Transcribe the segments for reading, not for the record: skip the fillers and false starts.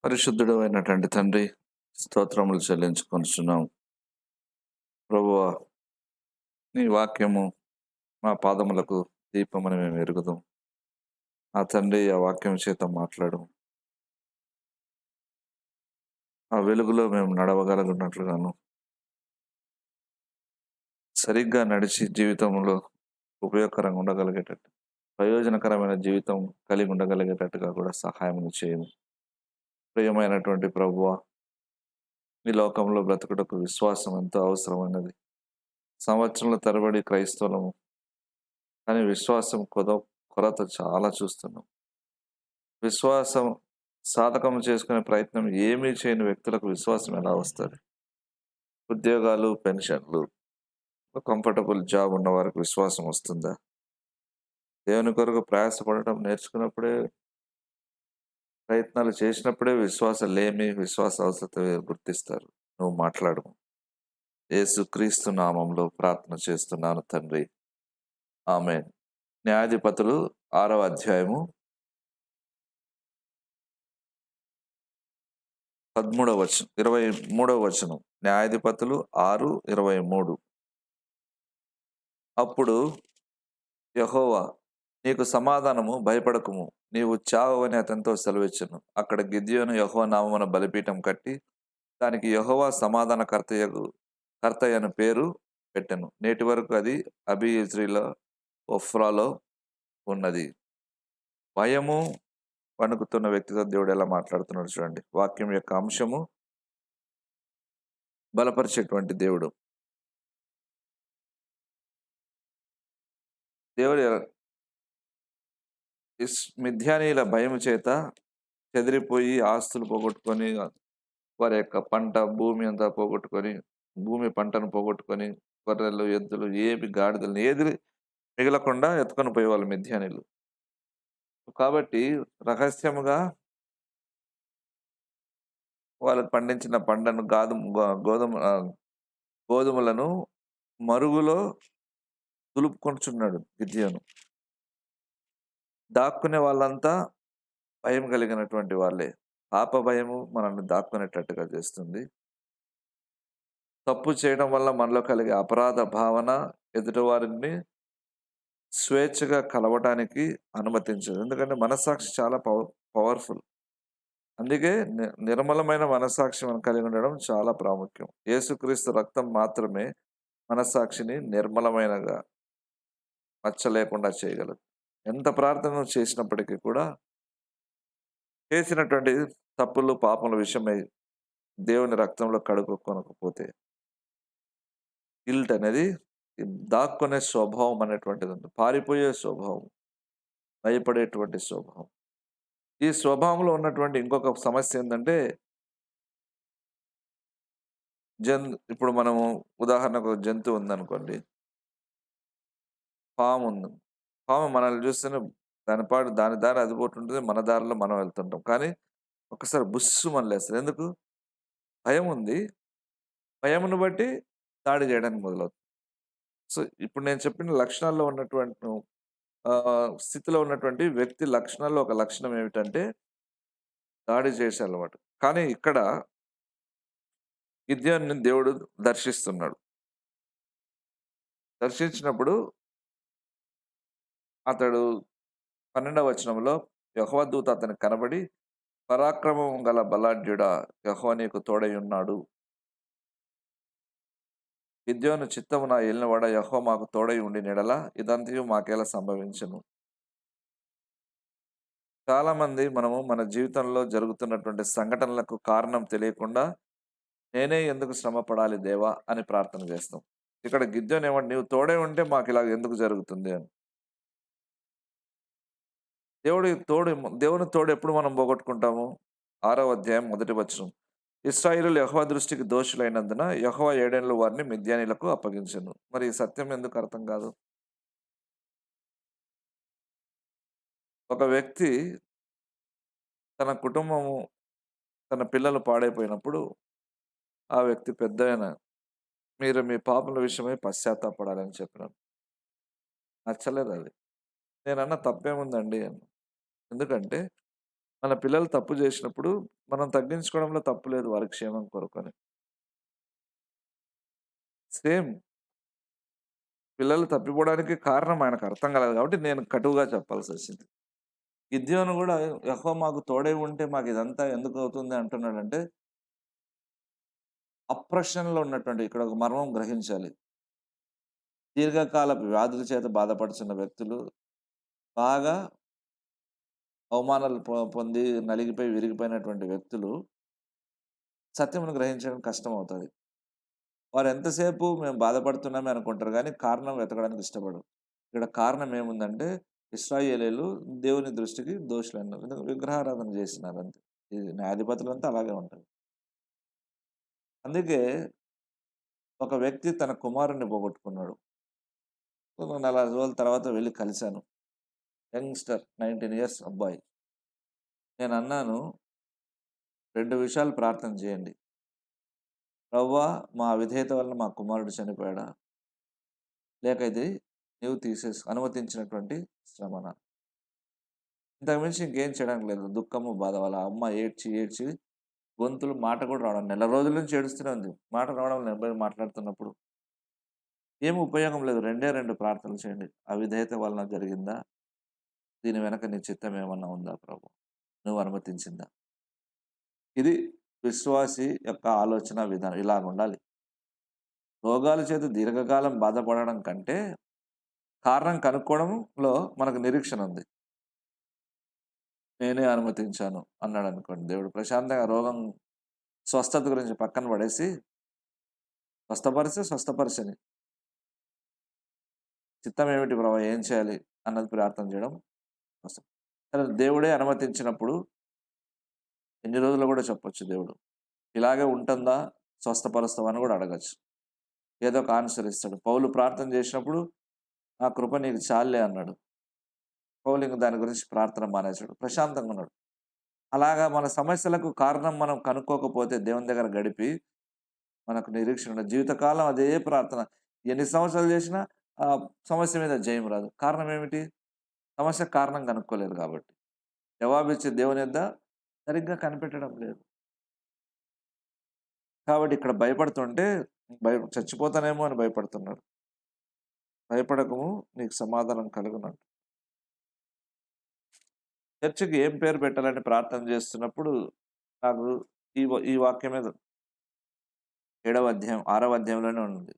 పరిశుద్ధుడు అయినటువంటి తండ్రి, స్తోత్రములు చెల్లించుకొనుచున్నాం. ప్రభువా, నీ వాక్యము మా పాదములకు దీపమని మేము ఎరుగుదుం. ఆ తండ్రి, ఆ వాక్యం చేత మాట్లాడు. ఆ వెలుగులో మేము నడవగలిగినట్లుగాను, సరిగ్గా నడిచి జీవితంలో ఉపయోగకరంగా ఉండగలిగేటట్టు, ప్రయోజనకరమైన జీవితం కలిగి ఉండగలిగేటట్టుగా కూడా సహాయం చేయము. ప్రియమైనటువంటి ప్రభువా, ఈ లోకంలో బ్రతుకుటకు విశ్వాసం ఎంతో అవసరమైనది. సంవత్సరంల తరబడి క్రైస్తవులము, కానీ విశ్వాసం కొరత చాలా చూస్తున్నాం. విశ్వాసం సాధకం చేసుకునే ప్రయత్నం ఏమీ చేయని వ్యక్తులకు విశ్వాసం ఎలా వస్తుంది? ఉద్యోగాలు, పెన్షన్లు, కంఫర్టబుల్ జాబ్ ఉన్న వారికి విశ్వాసం వస్తుందా? దేవుని కొరకు ప్రయాసపడటం నేర్చుకున్నప్పుడే, ప్రయత్నాలు చేసినప్పుడే విశ్వాసం లేమి, విశ్వాస అవసరత గుర్తిస్తారు. నువ్వు మాట్లాడు. యేసుక్రీస్తు నామంలో ప్రార్థన చేస్తున్నాను తండ్రి, ఆమేన్. న్యాయాధిపతులు 6వ అధ్యాయము 13వ వచనం, 23వ వచనం. న్యాయాధిపతులు 6:23. అప్పుడు యెహోవా, నీకు సమాధానము, భయపడకుము, నీవు చావవని అతనితో సెలవిచ్చెను. అక్కడ గిద్యోను యెహోవా నామమున బలిపీఠం కట్టి దానికి యెహోవా కర్తయ్య అని పేరు పెట్టెను. నేటి వరకు అది అబీయెజ్రీలో ఒఫ్రాలో ఉన్నది. భయము వణుకుతున్న వ్యక్తితో దేవుడు ఎలా మాట్లాడుతున్నాడు చూడండి. వాక్యం యొక్క అంశము బలపరిచేటువంటి దేవుడు. దేవుడు మిథ్యానీయుల భయము చేత చెదిరిపోయి ఆస్తులు పోగొట్టుకొని, వారి యొక్క భూమి అంతా పోగొట్టుకొని, భూమి పంటను పోగొట్టుకొని, గొర్రెలు, ఎద్దులు, గాడిదలు ఏది మిగలకుండా ఎత్తుకొని పోయేవాళ్ళు మిథ్యానీయులు. కాబట్టి రహస్యముగా వాళ్ళు పండించిన పంటను గోధుమలను మరుగులో దులుపుకొనుచున్నాడు గిద్యోను. దాక్కునే వాళ్ళంతా భయం కలిగినటువంటి వాళ్ళే. పాప భయము మనల్ని దాక్కునేటట్టుగా చేస్తుంది. తప్పు చేయడం వల్ల మనలో కలిగే అపరాధ భావన ఎదుటివారిని స్వేచ్ఛగా కలవటానికి అనుమతించదు. ఎందుకంటే మనస్సాక్షి చాలా పవర్ఫుల్. అందుకే నిర్మలమైన మనస్సాక్షి మనం కలిగి ఉండడం చాలా ప్రాముఖ్యం. యేసుక్రీస్తు రక్తం మాత్రమే మనస్సాక్షిని నిర్మలమైనగా, మచ్చ లేకుండా చేయగలదు. ఎంత ప్రార్థన చేసినప్పటికీ కూడా చేసినటువంటి తప్పులు, పాపముల విషయమై దేవుని రక్తంలో కడుక్కొనకపోతే గిల్ట్ అనేది, దాక్కునే స్వభావం అనేటువంటిది ఉంది. పారిపోయే స్వభావం, భయపడేటువంటి స్వభావం. ఈ స్వభావంలో ఉన్నటువంటి ఇంకొక సమస్య ఏంటంటే, ఇప్పుడు మనము ఉదాహరణకు జంతువు ఉందనుకోండి, పాము ఉంది. పాము మనల్ని చూస్తేనే దాని దారి అది పోతుంటుంది, మన దారిలో మనం వెళ్తుంటాం. కానీ ఒక్కసారి బుస్సుమని లేస్తది. ఎందుకు? భయం ఉంది. భయమును బట్టి దాడి చేయడానికి మొదలవుతుంది. సో, ఇప్పుడు నేను చెప్పిన లక్షణాల్లో ఉన్నటువంటి స్థితిలో ఉన్నటువంటి వ్యక్తి లక్షణాల్లో ఒక లక్షణం ఏమిటంటే దాడి చేసే అలవాటు. కానీ ఇక్కడ గిద్యోనుని దేవుడు దర్శిస్తున్నాడు. దర్శించినప్పుడు అతడు 12వ వచనంలో యెహోవా దూత అతనికి కనబడి, పరాక్రమం గల బలాఢ్యుడా, యెహోవా నీకు తోడై ఉన్నాడు. గిద్యోను చిత్తము నా ఏలినవాడా, యెహోవా మాకు తోడై ఉండిన యెడల ఇదంతయు మాకెలా సంభవించును. చాలామంది మనము మన జీవితంలో జరుగుతున్నటువంటి సంఘటనలకు కారణం తెలియకుండా, నేనే ఎందుకు శ్రమ పడాలి దేవా అని ప్రార్థన చేస్తాం. ఇక్కడ గిద్యోను ఏమంటే, నీవు తోడై ఉంటే మాకు ఇలాగ ఎందుకు జరుగుతుంది అని. దేవుని తోడు ఎప్పుడు మనం పోగొట్టుకుంటాము? 6వ అధ్యాయం 1వ వచనం. ఇశ్రాయేలీయులు యెహోవా దృష్టికి దోషులైనందున యెహోవా 7 ఏళ్ళు వారిని మిద్యానీయులకు అప్పగించెను. మరి ఈ సత్యం ఎందుకు అర్థం కాదు? ఒక వ్యక్తి తన కుటుంబము, తన పిల్లలు పాడైపోయినప్పుడు ఆ వ్యక్తి పెద్దాయన, మీరు మీ పాపముల విషయమై పశ్చాత్తాపడాలని చెప్పినాను. నచ్చలేదది. నేనన్నా తప్పేముందండి అని. ఎందుకంటే మన పిల్లలు తప్పు చేసినప్పుడు మనం తగ్గించుకోవడంలో తప్పు లేదు వారి క్షేమం కొరకని. సేమ్ పిల్లలు తప్పిపోవడానికి కారణం ఆయనకు అర్థం కాలేదు కాబట్టి నేను కటువుగా చెప్పాల్సొచ్చింది. గిద్యోను గూడా యెహోవా మాకు తోడై ఉంటే మాకిదంతా ఎందుకవుతుంది అంటున్నాడంటే, అప్రెషన్‌లో ఉన్నటువంటి ఇక్కడ ఒక మర్మం గ్రహించాలి. దీర్ఘకాలపు వ్యాధుల చేత బాధపడుతున్న వ్యక్తులు, బాగా అవమానాలు పొంది నలిగిపోయి, విరిగిపోయినటువంటి వ్యక్తులు సత్యమును గ్రహించడం కష్టమవుతది. వారు ఎంతసేపు మేము బాధపడుతున్నామే అనుకుంటారు గానీ, కారణం వెతకడానికి ఇష్టపడరు. ఇక్కడ కారణం ఏముందంటే, ఇశ్రాయేలీయులు దేవుని దృష్టికి దోషులన్నారు. ఎందుకంటే విగ్రహారాధన చేసినారంతే. ఈ న్యాయాధిపతులంతా అలాగే ఉంటారు. అందుకే ఒక వ్యక్తి తన కుమారుడిని పోగొట్టుకున్నాడు. ఒక 40 రోజుల తర్వాత వెళ్లి కలిసాను. యంగ్‌స్టర్ 19 ఇయర్స్ అబ్బాయి. నేనన్నాను, "2 విషయాలు ప్రార్థన చేయండి. ప్రభువా! మా అవిధేయత వలన మా కుమారుడు చనిపోయాడా? లేక ఇది నీవు అనుమతించినటువంటి శ్రమనా?" ఇంతకు మించి ఇంకేం చేయడానికి లేదు. దుఃఖము, బాధ. వాళ్ళ అమ్మ ఏడ్చి, ఏడ్చి గొంతులో మాట కూడా రావడం నెల రోజుల నుంచి ఏడుస్తూనే ఉంది. మాట రావడం లేదు నేను మాట్లాడుతున్నప్పుడు. ఏమి ఉపయోగం లేదు. 2 ప్రార్థనలు చేయండి. అవిధేయత వలన జరిగిందా? దీని వెనక నీ చిత్తం ఏమన్నా ఉందా ప్రభు? నువ్వు అనుమతించిందా? ఇది విశ్వాసి యొక్క ఆలోచన విధానం. ఇలాగుండాలి. రోగాల చేత దీర్ఘకాలం బాధపడడం కంటే, కారణం కనుక్కోవడంలో మనకు నిరీక్షణ ఉంది. నేనే అనుమతించాను అన్నాడనుకోండి దేవుడు. ప్రశాంతంగా రోగం స్వస్థత గురించి పక్కన పడేసి, స్వస్థపరిస్తే స్వస్థపరచని. చిత్తం ఏమిటి ప్రభు ఏం చేయాలి? అన్నది ప్రార్థన చేయడం అవసరం. సరే దేవుడే అనుమతించినప్పుడు ఎన్ని రోజుల్లో కూడా చెప్పొచ్చు దేవుడు. ఇలాగే ఉంటుందా? స్వస్థపరుస్తావా? అని కూడా అడగొచ్చు. ఏదో ఒక ఆన్సర్ ఇస్తాడు. పౌలు ప్రార్థన చేసినప్పుడు, "నా కృప నీకు చాలులే" అన్నాడు. పౌలు ఇంక దాని గురించి ప్రార్థన మానేసాడు. ప్రశాంతంగా ఉన్నాడు. అలాగా మన సమస్యలకు కారణం మనం కనుక్కోకపోతే దేవుని దగ్గర గడిపి, మనకు నిరీక్షణ ఉండదు. జీవితకాలం అదే ప్రార్థన. ఎన్ని సంవత్సరాలు చేసినా ఆ సమస్య మీద జయం రాదు. కారణం ఏమిటి? సమస్యకు కారణం కనుక్కోలేదు కాబట్టి. జవాబిచ్చే దేవుని యొద్ద సరిగ్గా కనిపెట్టడం లేదు. కాబట్టి ఇక్కడ భయపడుతుంటే చచ్చిపోతానేమో అని భయపడుతున్నాడు. భయపడకము నీకు సమాధానం కలుగునంట. చర్చికి ఏం పేరు పెట్టాలని ప్రార్థన చేస్తున్నప్పుడు నాకు ఈ వాక్యం మీద 7వ అధ్యాయం 6వ అధ్యాయంలోనే ఉంది.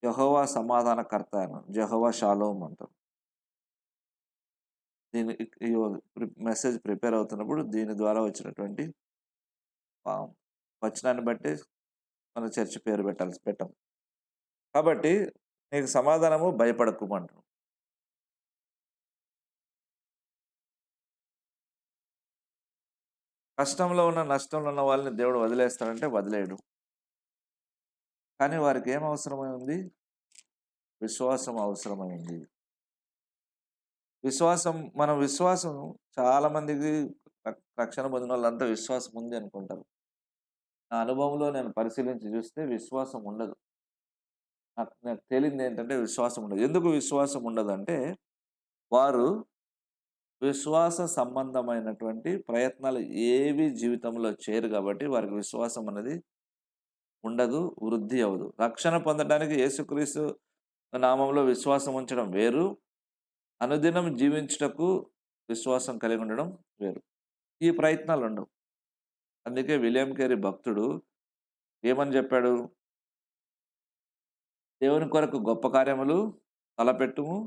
యెహోవా సమాధానకర్త అని. యెహోవా షాలోమ్ అంటారు. దీని ఈ మెసేజ్ ప్రిపేర్ అవుతున్నప్పుడు దీని ద్వారా వచ్చినటువంటి వచనాన్ని బట్టి మన చర్చ్ పేరు పెట్టం. కాబట్టి నీకు సమాధానము భయపడకుము అంటారు. కష్టంలో ఉన్న, నష్టంలో ఉన్న వాళ్ళని దేవుడు వదిలేస్తాడంటే వదిలేయడు. కానీ వారికి ఏం అవసరమై ఉంది? విశ్వాసం అవసరమైంది. విశ్వాసం చాలా మందికి రక్షణ పొందినోళ్ళంతా విశ్వాసం ఉంది అనుకుంటారు. నా అనుభవంలో నేను పరిశీలించి చూస్తే విశ్వాసం ఉండదు. నాకు తేలిందేంటంటే విశ్వాసం ఉండదు. ఎందుకు విశ్వాసం ఉండదంటే, వారు విశ్వాస సంబంధమైనటువంటి ప్రయత్నాలు ఏవి జీవితంలో చేయరు కాబట్టి వారికి విశ్వాసం అనేది ఉండదు, వృద్ధి అవ్వదు. రక్షణ పొందడానికి యేసుక్రీస్తు నామంలో విశ్వాసం ఉంచడం వేరు. అనుదినం జీవించుటకు విశ్వాసం కలిగి ఉండడం వేరు. ఈ ప్రయత్నాలుండవు. అందుకే విలియం కేరీ భక్తుడు ఏమని చెప్పాడు? దేవుని కొరకు గొప్ప కార్యములు తలపెట్టుము.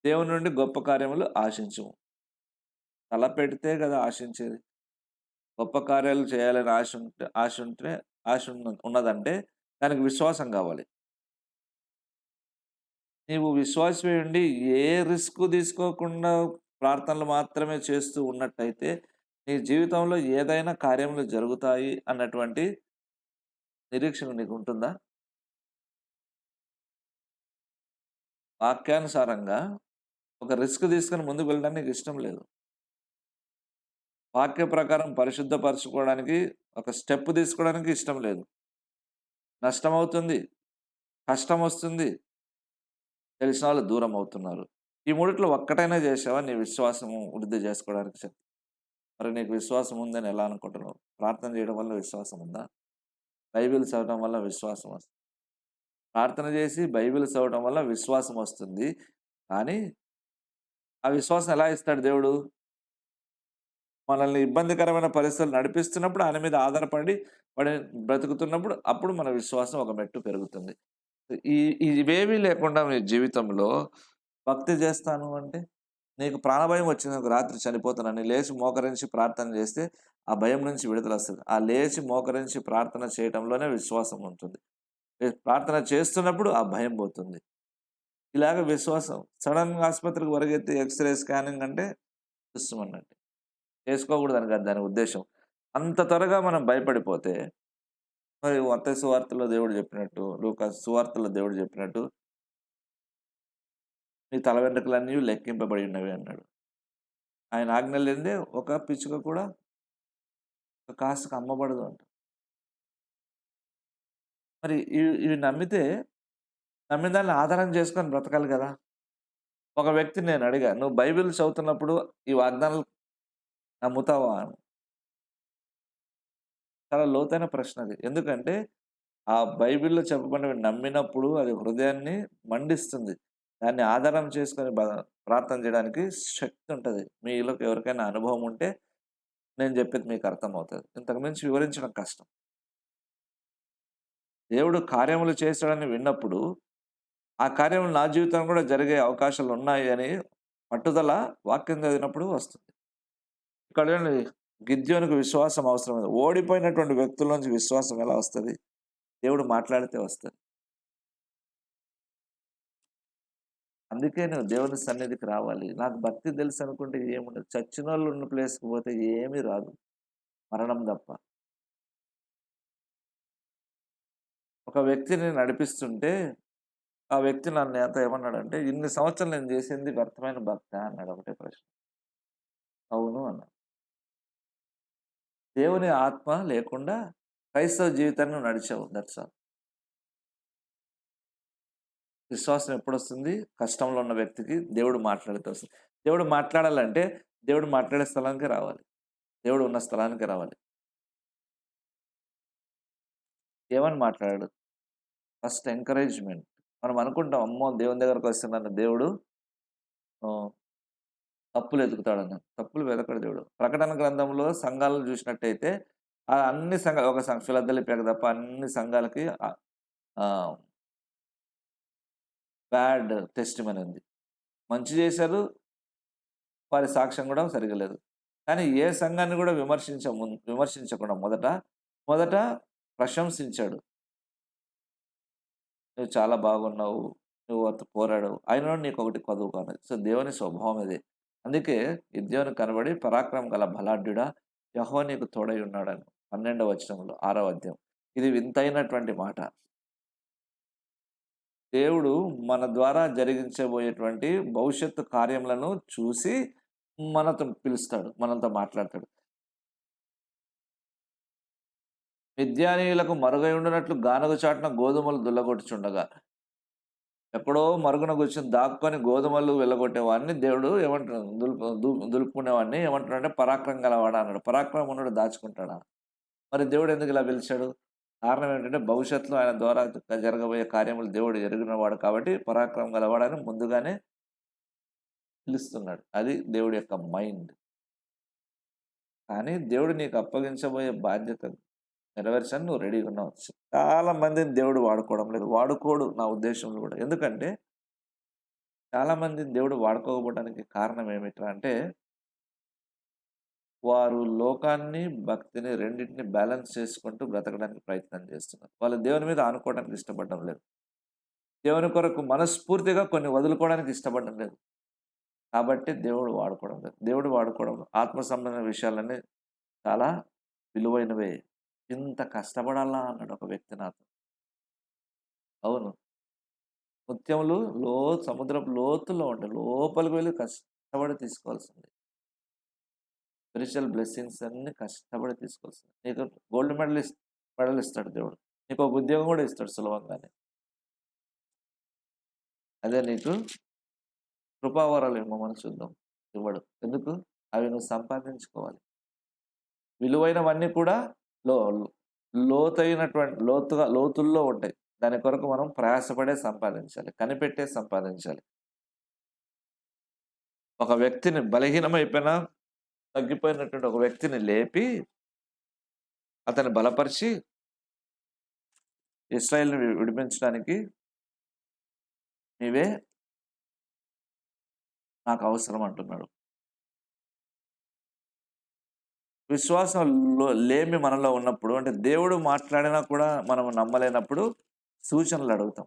దేవుని నుండి గొప్ప కార్యములు ఆశించుము. తలపెడితే కదా ఆశించేది. గొప్ప కార్యాలు చేయాలని ఉన్నదంటే దానికి విశ్వాసం కావాలి. నీవు విశ్వాసమై ఉండి ఏ రిస్క్ తీసుకోకుండా ప్రార్థనలు మాత్రమే చేస్తూ ఉన్నట్టయితే, నీ జీవితంలో ఏదైనా కార్యములు జరుగుతాయి అన్నటువంటి నిరీక్షణ నీకుంటుందా? వాక్యానుసారంగా ఒక రిస్క్ తీసుకొని ముందుకు వెళ్ళడానికి నీకు ఇష్టం లేదు. వాక్య ప్రకారం పరిశుద్ధపరచుకోవడానికి ఒక స్టెప్ తీసుకోవడానికి ఇష్టం లేదు. నష్టమవుతుంది, కష్టమొస్తుంది, తెలిసిన వాళ్ళు దూరం అవుతున్నారు. ఈ మూడిట్లో ఒక్కటైనా చేశావా నీ విశ్వాసము వృద్ధి చేసుకోవడానికి మరి నీకు విశ్వాసం ఉందని ఎలా అనుకుంటున్నావు? ప్రార్థన చేయడం వల్ల విశ్వాసం ఉందా? బైబిల్ చదవడం వల్ల విశ్వాసం వస్తుంది. ప్రార్థన చేసి బైబిల్ చదవడం వల్ల విశ్వాసం వస్తుంది. కానీ ఆ విశ్వాసం ఎలా ఇస్తాడు దేవుడు? మనల్ని ఇబ్బందికరమైన పరిస్థితులు నడిపిస్తున్నప్పుడు ఆయన మీద ఆధారపడి పడి బ్రతుకుతున్నప్పుడు అప్పుడు మన విశ్వాసం ఒక మెట్టు పెరుగుతుంది. ఈ ఇవేవీ లేకుండా నీ జీవితంలో భక్తి చేస్తాను అంటే, నీకు ప్రాణభయం వచ్చిందనుకో రాత్రి చనిపోతానని లేచి మోకరించి ప్రార్థన చేస్తే ఆ భయం నుంచి విడుదలొస్తది. ఆ లేచి మోకరించి ప్రార్థన చేయటంలోనే విశ్వాసం ఉంటుంది. ప్రార్థన చేస్తున్నప్పుడు ఆ భయం పోతుంది. ఇలాగ విశ్వాసం సడెన్‌గా ఆస్పత్రికి పరిగెత్తి ఎక్స్‌రే, స్కానింగ్ అంటే తుస్సుమన్నట్టు. చేసుకోకూడదని కాదు దాని ఉద్దేశ్యం. అంత త్వరగా మనం భయపడిపోతే మరి మత్తయి సువార్తలో దేవుడు చెప్పినట్టు, లూకా సువార్తలో దేవుడు చెప్పినట్టు, "నీ తల వెంట్రుకలన్నీ లెక్కింపబడి ఉన్నవి" అన్నాడు. ఆయన ఆజ్ఞ లేనిదే ఒక పిచ్చుక కూడా ఒక కాసుకు అమ్మబడదు అంట. మరి ఇవి నమ్మితే నమ్మిన దాన్ని ఆధారం చేసుకొని బ్రతకాలి కదా! ఒక వ్యక్తిని నేను అడిగా, "నువ్వు బైబిల్ చదువుతున్నప్పుడు ఈ వాగ్దానాలు నమ్ముతావా?" అని. చాలా లోతైన ప్రశ్న అది. ఎందుకంటే ఆ బైబిల్‌లో చెప్పబడినవి నమ్మినప్పుడు అది హృదయాన్ని మండిస్తుంది. దాన్ని ఆధారం చేసుకొని ప్రార్థన చేయడానికి శక్తి ఉంటది. మీలో ఎవరికైనా అనుభవం ఉంటే నేను చెప్పేది మీకు అర్థమవుతది. ఇంతకు మించి వివరించడం కష్టం. దేవుడు కార్యములు చేశాడని విన్నప్పుడు, ఆ కార్యములు నా జీవితంలో కూడా జరిగే అవకాశాలున్నాయి అని పట్టుదల వాక్యం చదివినప్పుడు వస్తుంది. ఇక్కడ చూడండి గిద్యోనుకు విశ్వాసం అవసరం లేదు. ఓడిపోయినటువంటి వ్యక్తుల నుంచి విశ్వాసం ఎలా వస్తది? దేవుడు మాట్లాడితే వస్తది. అందుకే నువ్వు దేవుని సన్నిధికి రావాలి. నాకు భక్తి తెలుసనుకుంటే ఏముండదు. చచ్చినోళ్ళు ఉన్న ప్లేస్‌కి పోతే ఏమీ రాదు. మరణం తప్ప. ఒక వ్యక్తిని నడిపిస్తుంటే, ఆ వ్యక్తి నన్ను నాతో ఏమన్నాడంటే, "ఇన్ని సంవత్సరాలు నేను చేసింది వ్యర్థమైన భక్తా?" అన్నాడు ఒకటే ప్రశ్న. అవును అన్నా. దేవుని ఆత్మ లేకుండా క్రైస్తవ జీవితాన్ని నువ్వు నడిచావు. That's all. విశ్వాసం ఎప్పుడొస్తుంది? కష్టంలో ఉన్న వ్యక్తికి దేవుడు మాట్లాడితే వస్తుంది. దేవుడు మాట్లాడాలంటే, దేవుడు మాట్లాడే స్థలానికే రావాలి. దేవుడు ఉన్న స్థలానికే రావాలి. ఏమని మాట్లాడాడు? First encouragement. మనం అనుకుంటాం, అమ్మో! దేవుని దగ్గరకొస్తే నన్ను దేవుడు ఆహ్, తప్పులు ఎతుకుతాడని. తప్పులు వెతకడు దేవుడు. ప్రకటన గ్రంథంలో సంఘాలను చూసినట్టయితే అన్ని సంఘాలు ఒక ఫిలదెల్ఫియాకి తప్ప అన్ని సంఘాలకి ఆహ్, బ్యాడ్ టెస్టిమనీ ఉంది. మంచి చేశారు. వారి సాక్ష్యం కూడా సరిగ్గా లేదు. కానీ ఏ సంఘాన్ని కూడా విమర్శించకుండా మొదట ప్రశంసించాడు. "నువ్వు చాలా బాగున్నావు. నువ్వు అంత పోరాడావు. అయినను నీకొకటి కొదువు కాలేదు." సో, దేవుని స్వభావం ఇదే. అందుకే గిద్యోను కనబడి పరాక్రమం గల బలాఢ్యుడా యెహోవా నీకు తోడై ఉన్నాడని 12వ వచనంలో 6వ అధ్యాయం. ఇది వింతైనటువంటి మాట. దేవుడు మన ద్వారా జరిగించబోయేటువంటి భవిష్యత్తు కార్యములను చూసి మనతో పిలుస్తాడు. మనతో మాట్లాడతాడు. మిద్యానీయులకు మరుగై ఉండునట్లు గానుగ చాటున గోధుమలు దుల్లగొట్టుచుండగా ఎక్కడో మరుగున కూర్చొని దాక్కొని గోధుమలు వెళ్ళగొట్టేవాడిని దేవుడు ఏమంటున్నాడు దులుపుకునేవాడిని ఏమంటున్నాడంటే పరాక్రమం గలవాడా అన్నాడు. పరాక్రమం ఉన్నోడు దాచుకుంటాడా? మరి దేవుడు ఎందుకు ఇలా పిలిచాడు? కారణం ఏంటంటే భవిష్యత్తులో ఆయన ద్వారా జరగబోయే కార్యములు దేవుడు ఎరిగినవాడు కాబట్టి పరాక్రమం గలవాడని ముందుగానే పిలుస్తున్నాడు. అది దేవుడి యొక్క మైండ్. కానీ దేవుడు నీకు అప్పగించబోయే బాధ్యత నెరవేర్చని నువ్వు రెడీగా ఉన్నావు. చాలా మందిని దేవుడు వాడుకోవడం లేదు. వాడుకోడు నా ఉద్దేశంలో కూడా. ఎందుకంటే చాలా మందిని దేవుడు వాడుకోకపోవడానికి కారణం ఏమిట్రా అంటే, వారు లోకాన్ని, భక్తిని రెండిటిని బ్యాలెన్స్ చేసుకుంటూ బ్రతకడానికి ప్రయత్నం చేస్తున్నారు. వాళ్ళు దేవుని మీద ఆనుకోవడానికి ఇష్టపడడం లేదు. దేవుని కొరకు మనస్ఫూర్తిగా కొన్ని వదులుకోవడానికి ఇష్టపడడం లేదు. కాబట్టి దేవుడు వాడుకోవడం లేదు. దేవుడు వాడుకోవడం ఆత్మ సంబంధమైన విషయాలన్నీ చాలా విలువైనవే. ఇంత కష్టపడాలా అన్నాడు ఒక వ్యక్తి నాతో. అవును. ముత్యములు సముద్రపు లోతుల్లో ఉంటాయి. లోపలికి వెళ్లి కష్టపడి తీసుకోవాల్సింది. స్పిరిచువల్ బ్లెస్సింగ్స్ అన్నీ కష్టపడి తీసుకోవాల్సింది. నీకు గోల్డ్ మెడల్ ఇస్తాడు దేవుడు. నీకొక ఉద్యోగం గూడా ఇస్తాడు సులభంగానే. అదే నీకు కృపావరాలు ఇమ్మమని చూద్దాం. ఇవ్వడు. ఎందుకు? అవి నువ్వు సంపాదించుకోవాలి. విలువైనవన్నీ కూడా లో లోతుల్లో ఉంటాయి. దాని కొరకు మనం ప్రయాసపడే సంపాదించాలి. కనిపెట్టే సంపాదించాలి. ఒక వ్యక్తిని బలహీనమైపోయిన, తగ్గిపోయినటువంటి ఒక వ్యక్తిని లేపి, అతన్ని బలపరిచి, ఇశ్రాయేలుని విడిపించడానికి నీవే నాకు అవసరం అంటున్నాడు. విశ్వాసం లేమి మనలో ఉన్నప్పుడు, అంటే దేవుడు మాట్లాడినా కూడా మనం నమ్మలేనప్పుడు సూచనలు అడుగుతాం.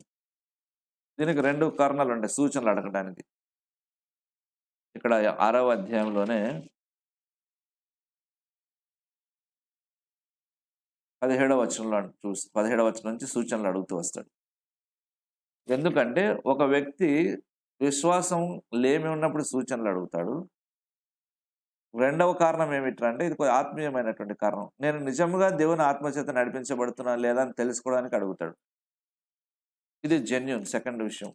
దీనికి 2 కారణాలుంటాయి సూచనలు అడగడానికి. ఇక్కడ 6వ అధ్యాయంలోనే 17వ వచనంలో 17వ వచనం నుంచి సూచనలు అడుగుతూ వస్తాడు. ఎందుకంటే ఒక వ్యక్తి విశ్వాసం లేమి ఉన్నప్పుడు సూచనలు అడుగుతాడు. రెండవ కారణం ఏమిట్రా అంటే, ఇది కొద్దిగా ఆత్మీయమైనటువంటి కారణం. నేను నిజంగా దేవుని ఆత్మచేత నడిపించబడుతున్నా లేదా అని తెలుసుకోవడానికి అడుగుతాడు. ఇది జెన్యూన్ సెకండ్ విషయం.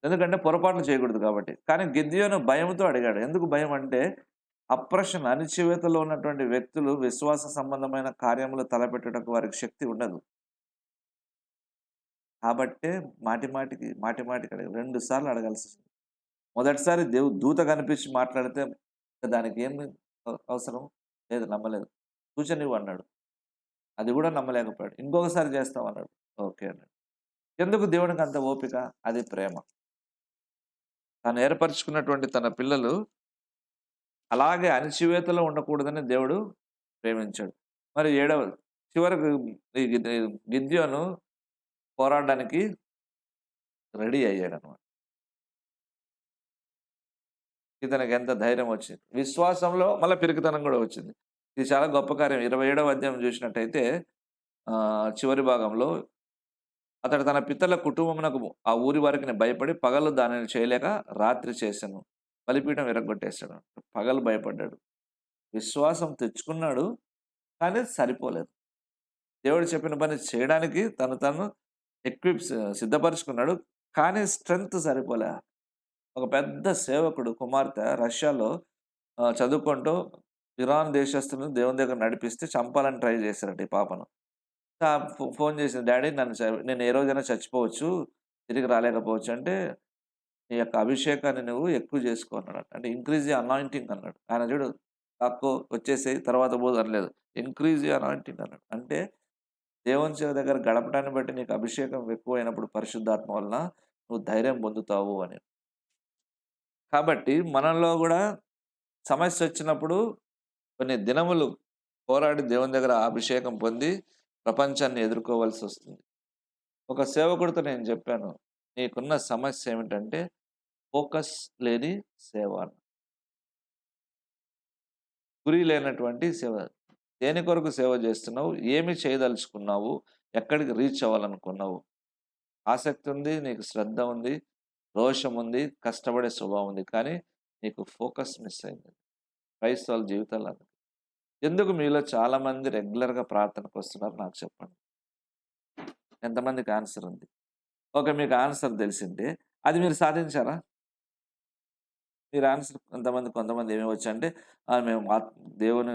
ఎందుకంటే పొరపాట్లు చేయకూడదు కాబట్టి. కానీ గిద్యోను భయంతో అడిగాడు. ఎందుకు భయం అంటే, అణిచివేతలో ఉన్నటువంటి వ్యక్తులు విశ్వాస సంబంధమైన కార్యములు తలపెట్టుటకు వారికి శక్తి ఉండదు. కాబట్టే మాటిమాటికి అడిగాడు. 2 సార్లు అడగాల్సొచ్చింది. మొదటిసారి దూత కనిపించి మాట్లాడితే దానికి ఏమి అవసరం లేదు, నమ్మలేదు. సూచన ఇవ్వు అన్నాడు. అది కూడా నమ్మలేకపోయాడు. ఇంకొకసారి చేస్తామన్నాడు. ఓకే అన్నాడు. ఎందుకు దేవునికి అంత ఓపిక? అది ప్రేమ. తాను ఏర్పరచుకున్నటువంటి తన పిల్లలు అలాగే అణచివేతలో ఉండకూడదని దేవుడు ప్రేమించాడు. మరి చివరకు గిద్యోను పోరాడడానికి రెడీ అయ్యాడనమాట. ఇతనికి ఎంత ధైర్యం వచ్చింది. విశ్వాసంలో మళ్ళీ పిరికితనం కూడా వచ్చింది. ఇది చాలా గొప్ప కార్యం. 27వ అధ్యాయం చూసినట్టయితే చివరి భాగంలో అతడు తన పితరుల కుటుంబమునకు ఆ ఊరి వారికి భయపడి పగలు దానిని చేయలేక రాత్రి చేశాను. బలిపీఠం విరగ్గొట్టేశాడు. పగలు భయపడ్డాడు. విశ్వాసం తెచ్చుకున్నాడు, కానీ సరిపోలేదు. దేవుడు చెప్పిన పని చేయడానికి తను సిద్ధపరుచుకున్నాడు, కానీ స్ట్రెంగ్త్ సరిపోలే. ఒక పెద్ద సేవకుడు కుమార్తె రష్యాలో చదువుకుంటూ ఇరాన్ దేశస్తులను దేవుని దగ్గర నడిపిస్తే చంపాలని ట్రై చేశారట ఈ పాపను. ఫోన్ చేసింది, డాడీ నేను ఏ రోజైనా చచ్చిపోవచ్చు, తిరిగి రాలేకపోవచ్చు అంటే, నీ యొక్క అభిషేకాన్ని నువ్వు ఎక్కువ చేసుకో అన్నాడు. అంటే ఇంక్రీజ్ ది అనాయింటింగ్ అన్నాడు. ఆయన చూడు, తక్కువ వచ్చేసేయి తర్వాత పోదు అనలేదు. ఇంక్రీజ్ ది అనాయింటింగ్ అన్నాడు. అంటే దేవుని సేవ దగ్గర గడపడాన్ని బట్టి నీకు అభిషేకం ఎక్కువైనప్పుడు పరిశుద్ధాత్మ వలన నువ్వు ధైర్యం పొందుతావు అని. కాబట్టి మనలో కూడా సమస్య వచ్చినప్పుడు కొన్ని దినములు పోరాడి దేవుని దగ్గర అభిషేకం పొంది ప్రపంచాన్ని ఎదుర్కోవాల్సి వస్తుంది. ఒక సేవకుడితో నేను చెప్పాను, నీకున్న సమస్య ఏమిటంటే ఫోకస్ లేని సేవ, గురి లేనటువంటి సేవ. దేని కొరకు సేవ చేస్తున్నావు? ఏమి చేయదలుచుకున్నావు? ఎక్కడికి రీచ్ అవ్వాలనుకున్నావు? ఆసక్తి ఉంది, నీకు శ్రద్ధ ఉంది, రోషం ఉంది, కష్టపడే స్వభావం ఉంది, కానీ నీకు ఫోకస్ మిస్ అయింది. క్రైస్తవుల జీవితాల్లో ఎందుకు మీలో చాలామంది రెగ్యులర్గా ప్రార్థనకు వస్తున్నారు నాకు చెప్పండి. ఎంతమందికి ఆన్సర్ ఉంది? ఓకే, మీకు ఆన్సర్ తెలిసిందే అది మీరు సాధించారా? మీరు ఆన్సర్ కొంతమంది ఏమి వచ్చంటే, మేము దేవుని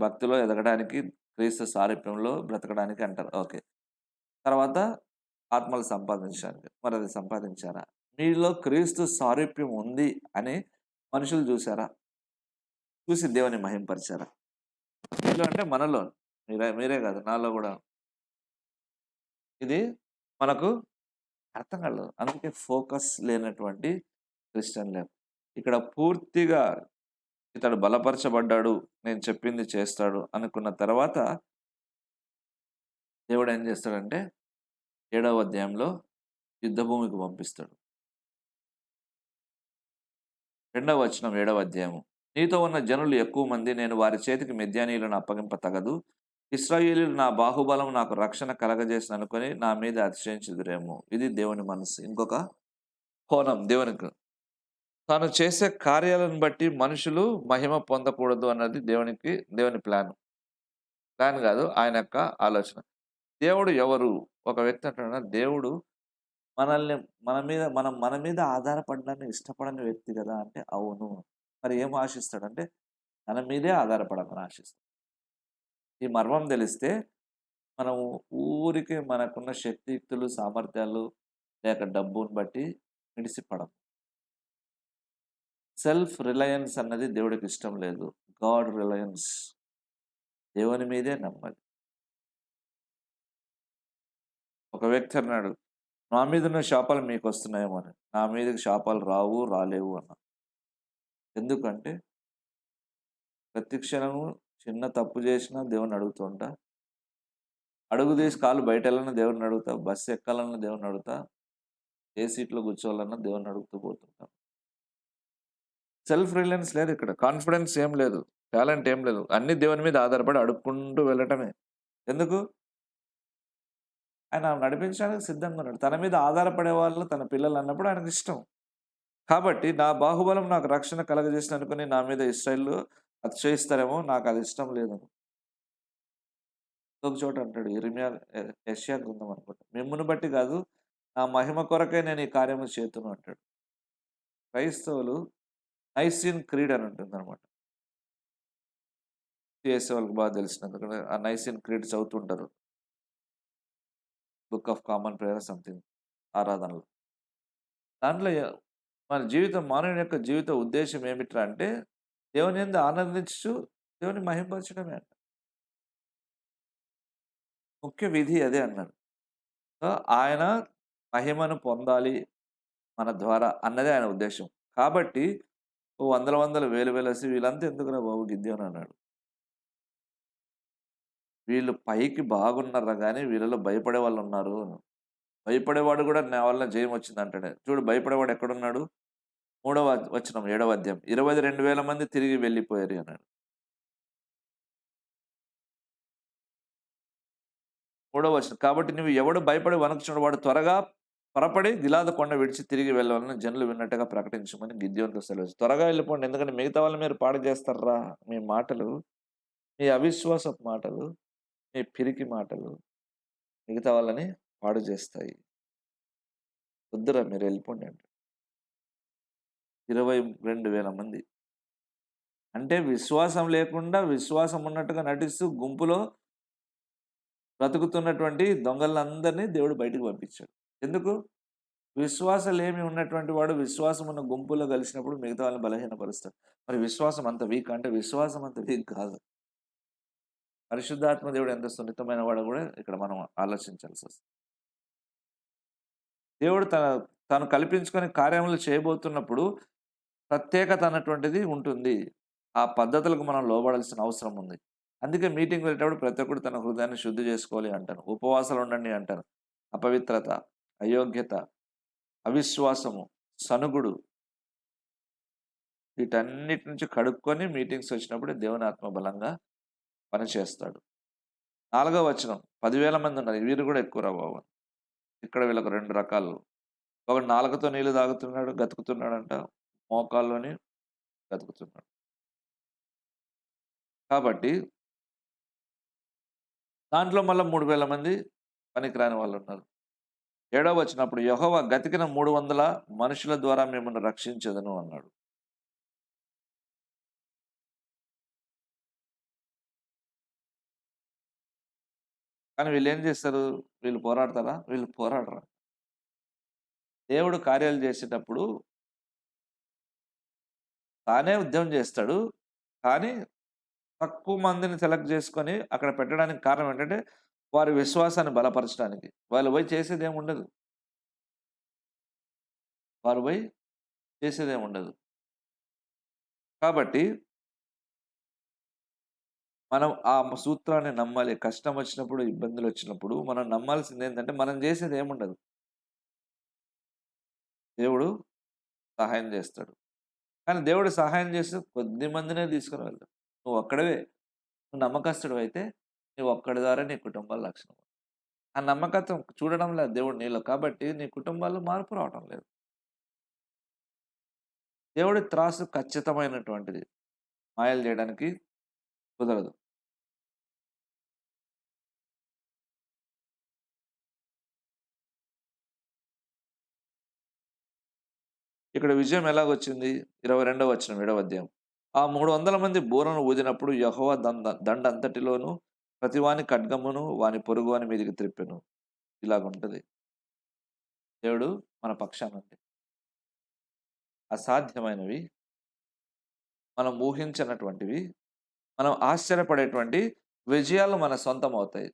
భక్తిలో ఎదగడానికి, క్రీస్తు సారూప్యంలో బ్రతకడానికి అంటారు. ఓకే, తర్వాత ఆత్మలు సంపాదించడానికి. మరి అది సంపాదించారా? మీలో క్రీస్తు సారూప్యం ఉంది అని మనుషులు చూసారా? చూసి దేవుని మహింపరిచారా? మీలో అంటే మనలో, మీరే కాదు, నాలో కూడా. ఇది మనకు అర్థం కాలేదు. అందుకే ఫోకస్ లేనటువంటి క్రిస్టియన్ లైఫ్. ఇక్కడ పూర్తిగా ఇతడు బలపరచబడ్డాడు, నేను చెప్పింది చేస్తాడు అనుకున్న తర్వాత దేవుడు ఏం చేస్తాడంటే 7వ అధ్యాయంలో యుద్ధభూమికి పంపిస్తాడు. 2వ వచనం 7వ అధ్యాయము. నీతో ఉన్న జనులు ఎక్కువ మంది, నేను వారి చేతికి మిద్యానీయులను అప్పగింప తగదు. ఇశ్రాయేలీయులు నా బాహుబలం నాకు రక్షణ కలగజేసిన అనుకుని నా మీద అతిశయించుదురేమో. ఇది దేవుని మనసు. ఇంకొక కోణం దేవునికి. తాను చేసే కార్యాలను బట్టి మనుషులు మహిమ పొందకూడదు అన్నది దేవుని ప్లాన్ కాదు, ఆయన యొక్క ఆలోచన. దేవుడు ఎవరు? ఒక వ్యక్తి అంటున్నాడు, దేవుడు మనల్ని మన మీద ఆధారపడడాన్ని ఇష్టపడని వ్యక్తి కదా అంటే, అవును. మరి ఏం ఆశిస్తాడంటే మన మీదే ఆధారపడాలని ఆశిస్తాడు. ఈ మర్మం తెలిస్తే మనం ఊరికే మనకున్న శక్తియుక్తులు, సామర్థ్యాలు లేక డబ్బుని బట్టి మిడిసిపడం. సెల్ఫ్ రిలయన్స్ అన్నది దేవుడికి ఇష్టం లేదు. God Reliance. దేవుని మీదే నమ్మాలి. ఒక వ్యక్తి అన్నాడు, "నా మీదున్న శాపాలు మీకొస్తున్నాయేమో" అని. నా మీదకి శాపాలు రావు, రాలేవు అన్నా. ఎందుకంటే ప్రతి క్షణము చిన్న తప్పు చేసినా దేవుడిని అడుగుతూ ఉంటా. అడుగు తీసి కాళ్ళు బయటెళ్ళినా దేవుడిని అడుగుతా. బస్సు ఎక్కాలన్నా దేవుడిని అడుగుతా. ఏ సీట్‌లో కూర్చోవాలన్నా దేవుడిని అడుగుతూ పోతుంటా. సెల్ఫ్ రిలయన్స్ లేదిక్కడ. కాన్ఫిడెన్స్ ఏం లేదు. టాలెంట్ ఏం లేదు. అన్నీ దేవుని మీద ఆధారపడి అడుక్కుంటూ వెళ్ళటమే. ఎందుకు? ఆయన నడిపించడానికి సిద్ధంగా ఉన్నాడు. తన మీద ఆధారపడే వాళ్ళు తన పిల్లలన్నప్పుడు ఆయనకిష్టం. కాబట్టి నా బాహుబలం నాకు రక్షణ కలగజేసిందనుకుని నా మీద ఇశ్రాయేలు అతిశయిస్తారేమో నాకది ఇష్టం లేదు. ఇంకొక చోట అంటాడు యెషయా గ్రంథం అనుకుంటా. మిమ్మును బట్టి కాదు, నా మహిమ కొరకే నేను ఈ కార్యము చేతును అంటాడు. క్రైస్తవులు నైసిన్ క్రీడ్ అని ఉంటుందన్నమాట. సిఎస్‌ఐ వాళ్ళకి బాగా తెలిసినందుకు ఆ నైసిన్ క్రీడ్ చదువుతుంటారు. Book of common prayer something ఆరాధనలు. దాంట్లో మన జీవితం మానవుని యొక్క జీవిత ఉద్దేశ్యం ఏమిట్రా అంటే దేవుని యందు ఆనందించుచు దేవుని మహిమపరచడమే అంట. ముఖ్య విధి అదే అన్నాడు. సో, ఆయన మహిమను పొందాలి మన ద్వారా అన్నదే ఆయన ఉద్దేశ్యం. కాబట్టి ఓ వందల వందలు వేలు వేలేసి వీళ్ళంతా ఎందుకురా బాబు గిద్యోను అన్నాడు. వీళ్ళు పైకి బాగున్నారా గానీ వీళ్ళలో భయపడే వాళ్ళున్నారు. భయపడేవాడు గూడా నా వల్ల జయం వచ్చిందంటాడు. చూడు భయపడేవాడు ఎక్కడున్నాడు? మూడవ వచనం 7వ అధ్యాయం. 22,000 మంది తిరిగి వెళ్ళిపోయారు అన్నాడు. మూడవ వచనం. కాబట్టి నువ్వు ఎవడు భయపడి వణకుచున్నాడో వాడు త్వరగా త్వరపడి గిలాదు కొండ విడిచి తిరిగి వెళ్ళవాలని జనులు విన్నట్టుగా ప్రకటించమని గిద్యోనుతో సెలవిచ్చాడు. త్వరగా వెళ్ళిపోండి. ఎందుకంటే మిగతా వాళ్ళని మీరు పాడు చేస్తార్రా. మీ మాటలు, మీ అవిశ్వాసపు మాటలు, మీ పిరికి మాటలు మిగతా వాళ్ళని పాడు చేస్తాయి. వద్దురా మీరెళ్ళిపోండి అంటాడు. 22,000 మంది. అంటే విశ్వాసం లేకుండా విశ్వాసం ఉన్నట్టుగా నటిస్తూ గుంపులో బ్రతుకుతున్నటువంటి దొంగలందరినీ దేవుడు బయటికి పంపించాడు. ఎందుకు? విశ్వాసలేమి ఉన్నటువంటి వాడు విశ్వాసం ఉన్న గుంపులో కలిసినప్పుడు మిగతా వాళ్ళని బలహీనపరుస్తాడు. మరి విశ్వాసం అంత వీకా అంటే విశ్వాసం అంత వీక్ కాదు. పరిశుద్ధాత్మ దేవుడు ఎంత సున్నితమైన వాడో కూడా ఇక్కడ మనం ఆలోచించాల్సొస్తుంది. దేవుడు తాను కల్పించుకొని కార్యములు చేయబోతున్నప్పుడు ప్రత్యేకత అన్నటువంటిది ఉంటుంది. ఆ పద్ధతులకు మనం లోబడాల్సిన అవసరం ఉంది. అందుకే మీటింగ్ వెళ్ళేటప్పుడు ప్రతి ఒక్కడు తన హృదయాన్ని శుద్ధి చేసుకోవాలి అంటాను. ఉపవాసాలు ఉండండి అంటాను. అపవిత్రత, అయోగ్యత, అవిశ్వాసము, సనుగుడు వీటన్నిటి నుంచి కడుక్కొని మీటింగ్స్ వచ్చినప్పుడు దేవుని ఆత్మ బలంగా పనిచేస్తాడు. 4వ వచనం 10,000 మంది ఉన్నారు. వీరు కూడా ఎక్కువరా బాబు. ఇక్కడ వీళ్ళకి 2 రకాలు. ఒకడు నాలుకతో నీళ్లు తాగుతున్నాడు, గతుకుతున్నాడంట. మోకాల్లోని గతుకుతున్నాడు. కాబట్టి దాంట్లో మళ్ళా 3,000 మంది పనికిరాని వాళ్ళున్నారు. 7వ వచనప్పుడు యెహోవా గతికిన 300 మనుషుల ద్వారా మిమ్మల్ని రక్షించెదను అన్నాడు. కానీ వీళ్ళేం చేస్తారు? వీళ్ళు పోరాడతారా? వీళ్ళు పోరాడరా? దేవుడు కార్యాలు చేసేటప్పుడు తానే ఉద్యమం చేస్తాడు. కానీ తక్కువ మందిని సెలెక్ట్ చేసుకొని అక్కడ పెట్టడానికి కారణం ఏంటంటే, వారి విశ్వాసాన్ని బలపరచడానికి. వాళ్ళు పోయి చేసేదేముండదు. వారు పోయి చేసేదేముండదు. కాబట్టి మనం ఆ సూత్రాన్ని నమ్మాలి. కష్టం వచ్చినప్పుడు, ఇబ్బందులొచ్చినప్పుడు మనం నమ్మాల్సిందేంటంటే, మనం చేసేదేముండదు. దేవుడు సహాయం చేస్తాడు. కానీ దేవుడు సహాయం చేస్తే కొద్ది మందినే తీసుకొని వెళ్తాడు. నువ్వొక్కడివే. నువ్వు నమ్మకస్తుడివైతే నువ్వొక్కడి ద్వారా నీ కుటుంబాలు లక్షణం. ఆ నమ్మకత్వం చూడడం లేదు దేవుడు నీలో. కాబట్టి నీ కుటుంబాల్లో మార్పు రావటం లేదు. దేవుడి త్రాసు ఖచ్చితమైనటువంటిది. మాయలు చేయడానికి కుదరదు. ఇక్కడ విజయం ఎలాగొచ్చింది? 22వ వచనం 7వ అధ్యాయం. ఆ 300 మంది బూరను ఊదినప్పుడు యెహోవా దండంతటిలోనూ ప్రతివాని ఖడ్గమును వాని పొరుగు వాని మీదికి త్రిప్పెను. ఇలాగుంటది. దేవుడు మన పక్షాన ఉండి అసాధ్యమైనవి, మనం ఊహించనటువంటివి, మనం ఆశ్చర్యపడేటువంటి విజయాలు మన సొంతం అవుతాయి.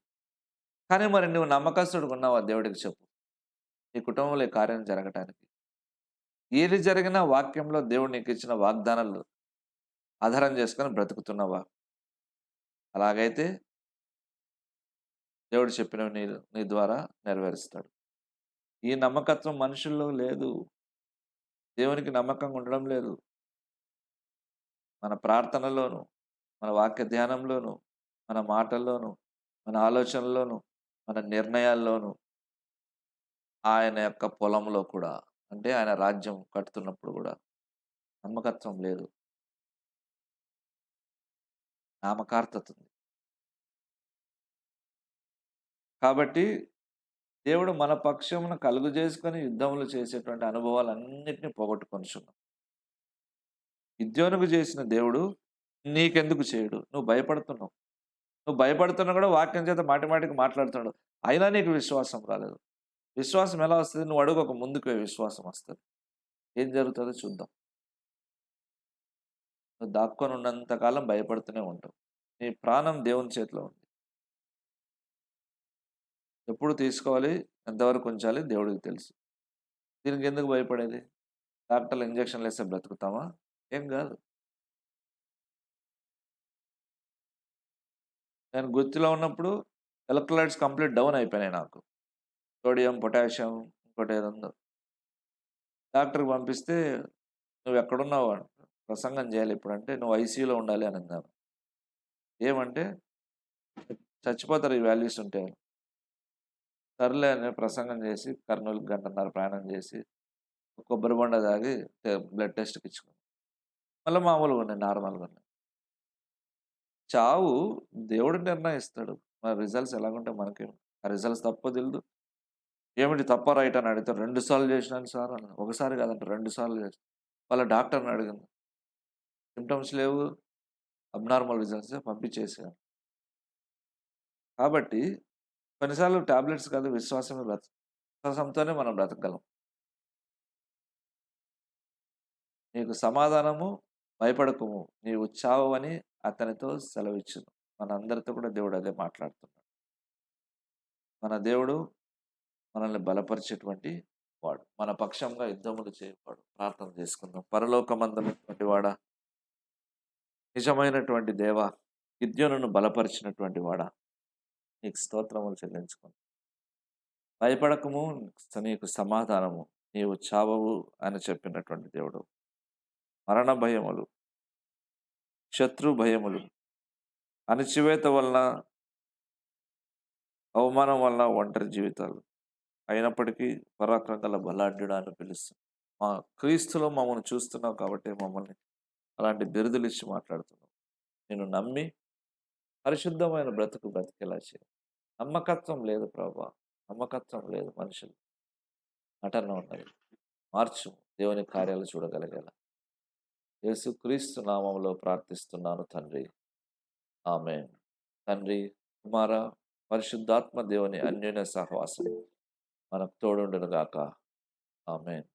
కానీ మరి నువ్వు నమ్మకస్తుడిగా ఉన్నావా దేవుడికి చెప్పు. నీ కుటుంబంలో ఈ కార్యం జరగటానికి. ఏది జరిగినా వాక్యంలో దేవుడు నీకిచ్చిన వాగ్దానాలు ఆధారం చేసుకొని బ్రతుకుతున్నావా? అలాగైతే దేవుడు చెప్పినవి నీ ద్వారా నెరవేరుస్తాడు. ఈ నమ్మకత్వం మనుషుల్లో లేదు. దేవునికి నమ్మకంగా ఉండడం లేదు. మన ప్రార్థనలోను, మన వాక్య ధ్యానంలోను, మన మాటల్లోను, మన ఆలోచనల్లోను, మన నిర్ణయాల్లోను, ఆయన యొక్క పొలంలో కూడా, అంటే ఆయన రాజ్యం కట్టుతున్నప్పుడు గూడా నమ్మకత్వం లేదు. నామకార్థత ఉంది. కాబట్టి దేవుడు మన పక్షమున కలుగజేసుకొని యుద్ధములు చేసేటువంటి అనుభవాలన్నిటిని పోగొట్టుకొనుచున్నాం. గిద్యోనుకు చేసిన దేవుడు నీకెందుకు చేయడు? నువ్వు భయపడుతున్నావు. నువ్వు భయపడుతున్నా కూడా వాక్యం చేత మాటి మాటికి మాట్లాడుతున్నాడు. అయినా నీకు విశ్వాసం రాలేదు. విశ్వాసం ఎలా వస్తది? నువ్వు అడుగు ముందుకు విశ్వాసం వస్తది. ఏం జరుగుతుందో చూద్దాం. నువ్వు దాక్కొని ఉన్నంత కాలం భయపడుతూనే ఉంటావు. నీ ప్రాణం దేవుని చేతిలో ఉంది. ఎప్పుడు తీసుకోవాలి? ఎంతవరకు ఉంచాలి? దేవుడికి తెలుసు. దీనికి ఎందుకు భయపడేది? డాక్టర్లు ఇంజెక్షన్లు వేస్తే బ్రతుకుతామా? ఏం కాదు. నేను గుత్తిలో ఉన్నప్పుడు ఎలక్ట్రోలైట్స్ కంప్లీట్ డౌన్ అయిపోయినాయి నాకు. సోడియం, పొటాషియం ఇంకోటి ఏదో ఉందో. డాక్టర్‌కి పంపిస్తే "నువ్వెక్కడున్నావు" "ప్రసంగం చేయాలి ఇప్పుడంటే "నువ్వు ఐసీయూలో ఉండాలి" అనిందామె. ఏమంటే "చచ్చిపోతారు ఈ వాల్యూస్ ఉంటే." సర్లే అని ప్రసంగం చేసి కర్నూలుకి గంటన్నర ప్రయాణం చేసి, కొబ్బరి బొండ తాగి బ్లడ్ టెస్ట్‌కి ఇచ్చుకున్నా. మళ్ళా మామూలుగున్నాయి, నార్మల్‌గున్నాయి. చావు దేవుడు నిర్ణయిస్తాడు. మరి రిజల్ట్స్ ఎలాగుంటాయి మనకేమి. ఆ రిజల్ట్స్ తప్పో తెలీదు. ఏమిటి తప్పా రైటా అని అడిగితే 2 సార్లు చేసినాను సార్ అన్నాను. ఒకసారి కాదంట 2 సార్లు చేశా. వాళ్ళ డాక్టర్‌ని అడిగింది. సింప్టమ్స్ లేవు. అబ్నార్మల్ రిజల్ట్స్ పంపించేసాను. కాబట్టి కొన్నిసార్లు టాబ్లెట్స్ కాదు విశ్వాసమే విశ్వాసంతోనే మనం బ్రతకగలం. నీకు సమాధానము భయపడకుము. నీవు చావవని అతనితో సెలవిచ్చును. మనందరితో కూడా దేవుడు అదే మాట్లాడుతున్నాడు. మన దేవుడు మనల్ని బలపరిచేటువంటి వాడు. మన పక్షంగా యుద్ధములు చేయవాడు. ప్రార్థన చేసుకుందాం. పరలోకమందున్నటువంటి వాడా, నిజమైనటువంటి దేవా, గిద్యోనును బలపరిచినటువంటి వాడా, నీకు స్తోత్రములు చెల్లించుకుందాం. భయపడకము, నీకు సమాధానము, నీవు చావవు అని చెప్పినటువంటి దేవుడు. మరణ భయములు, శత్రు భయములు, అణచివేత వలన, అవమానం వలన ఒంటరి జీవితాలు అయినప్పటికీ పరాక్రమం గల బలాఢ్యుడా అని పిలుస్తాం. మా క్రీస్తులో మమ్మల్ని చూస్తున్నావు కాబట్టి మమ్మల్ని అలాంటి బిరుదులు ఇచ్చి మాట్లాడుతున్నావు. నేను నమ్మి పరిశుద్ధమైన బ్రతుకు బ్రతికేలా చేయి. నమ్మకత్వం లేదు ప్రభా, నమ్మకత్వం లేదు. మనుషులు నటన ఉన్నది. మార్చు, దేవుని కార్యాలు చూడగలిగేలా. యేసుక్రీస్తు నామములో ప్రార్థిస్తున్నాను తండ్రి. ఆమేన్. తండ్రి, కుమార, పరిశుద్ధాత్మ దేవుని అన్యోన్య సహవాసం మనకు తోడుండును గాక. ఆమేన్.